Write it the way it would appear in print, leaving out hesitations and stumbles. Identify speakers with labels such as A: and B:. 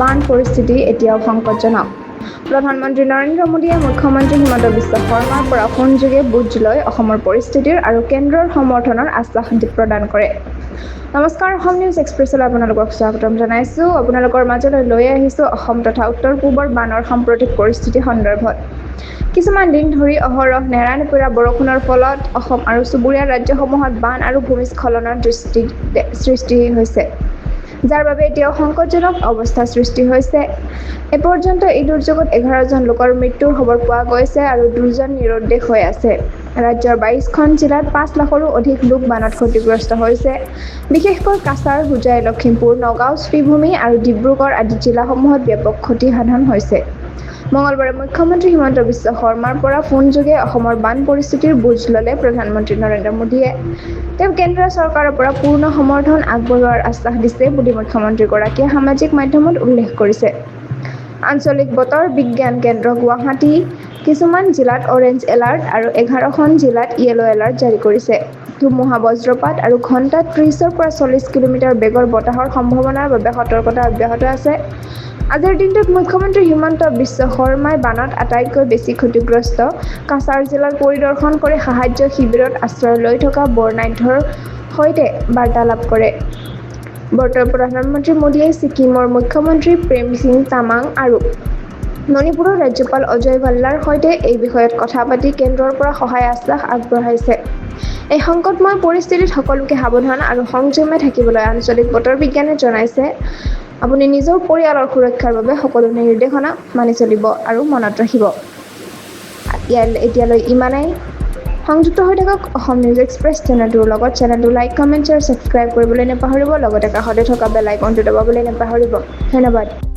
A: বান পৰিস্থিতি এতিয়াও সংকটজনক। প্ৰধানমন্ত্ৰী নৰেন্দ্ৰ মোদীয়ে মুখ্যমন্ত্ৰী হিমন্ত বিশ্ব শৰ্মাৰ পৰা ফোনযোগে বুজ লৈ অসমৰ পৰিস্থিতিৰ আৰু কেন্দ্ৰৰ সমৰ্থনৰ আশ্বাস প্ৰদান কৰে। নমস্কাৰ, অসম নিউজ এক্সপ্ৰেছলৈ আপোনালোকক স্বাগতম জনাইছোঁ। আপোনালোকৰ মাজলৈ লৈ আহিছোঁ অসম তথা উত্তৰ-পূবৰ বানৰ সাম্প্ৰতিক পৰিস্থিতি সন্দৰ্ভত। কিছুমান দিন ধৰি অহৰহ নেৰানেপেৰা বৰষুণৰ ফলত অসম আৰু চুবুৰীয়া ৰাজ্যসমূহত বান আৰু ভূমিস্খলনৰ সৃষ্টি হৈছে, যাৰ বাবে এতিয়াও সংকটজনক অৱস্থাৰ সৃষ্টি হৈছে। এপৰ্যন্ত এই দুৰ্যোগত 11জন লোকৰ মৃত্যুৰ খবৰ পোৱা গৈছে আৰু 2 জন নিৰুদ্দেশ হৈ আছে। ৰাজ্যৰ 22খন জিলাত 5 লাখৰো অধিক লোক বানত ক্ষতিগ্ৰস্ত হৈছে। বিশেষকৈ কাছাৰ, হোজাই, লখিমপুৰ, নগাঁও, শ্ৰীভূমি আৰু ডিব্ৰুগড় আদি জিলাসমূহত ব্যাপক ক্ষতি সাধন হৈছে। মঙলবাৰে মুখ্যমন্ত্ৰী হিমন্ত বিশ্ব শৰ্মাৰ পৰা ফোনযোগে অসমৰ বান পৰিস্থিতিৰ বুজ ল'লে প্ৰধানমন্ত্ৰী নৰেন্দ্ৰ মোদীয়ে। তেওঁ কেন্দ্ৰীয় চৰকাৰৰ পৰা পূৰ্ণ সমৰ্থন আগবঢ়োৱাৰ আশ্বাস দিছে বুলি মুখ্যমন্ত্ৰীগৰাকীয়ে সামাজিক মাধ্যমত উল্লেখ কৰিছে। আঞ্চলিক বতৰ বিজ্ঞান কেন্দ্ৰ গুৱাহাটী কিছুমান জিলাত অৰেঞ্জ এলাৰ্ট আৰু 11খন জিলাত য়েলো এলাৰ্ট জাৰি কৰিছে। ধুমুহা, বজ্ৰপাত আৰু ঘণ্টাত 30ৰ পৰা 40 কিলোমিটাৰ বেগৰ বতাহৰ সম্ভাৱনাৰ বাবে সতৰ্কতা অব্যাহত আছে। আজিৰ দিনটোত মুখ্যমন্ত্ৰী হিমন্ত বিশ্ব শৰ্মাই বানত আটাইতকৈ বেছি ক্ষতিগ্ৰস্ত কাছাৰ জিলাৰ পৰিদৰ্শন কৰি সাহায্য শিবিৰত আশ্ৰয় লৈ থকা বৰ্ণাঢ্যৰ সৈতে বাৰ্তালাপ কৰে। বৰ্তমান প্ৰধানমন্ত্ৰী মোদীয়ে ছিকিমৰ মুখ্যমন্ত্ৰী প্ৰেম সিং তামাং আৰু মণিপুৰৰ ৰাজ্যপাল অজয় ভাল্লাৰ সৈতে এই বিষয়ত কথা পাতি কেন্দ্ৰৰ পৰা সহায় আশ্বাস আগবঢ়াইছে। এই সংকটময় পৰিস্থিতিত সকলোকে সাৱধান আৰু সংযমে থাকিবলৈ আঞ্চলিক বতৰ বিজ্ঞানে জনাইছে। আপুনি নিজৰ পৰিয়ালৰ সুৰক্ষাৰ বাবে সকলো নিৰ্দেশনা মানি চলিব আৰু মনত ৰাখিব। এতিয়ালৈ ইমানেই। সংযুক্ত হৈ থাকক অসম নিউজ এক্সপ্ৰেছ চেনেলটোৰ লগত। চেনেলটো লাইক, কমেণ্ট, শ্বেয়াৰ, ছাবস্ক্ৰাইব কৰিবলৈ নাপাহৰিব। লগতে কাষতে থকা বেল আইকনটো দবাবলৈ নাপাহৰিব। ধন্যবাদ।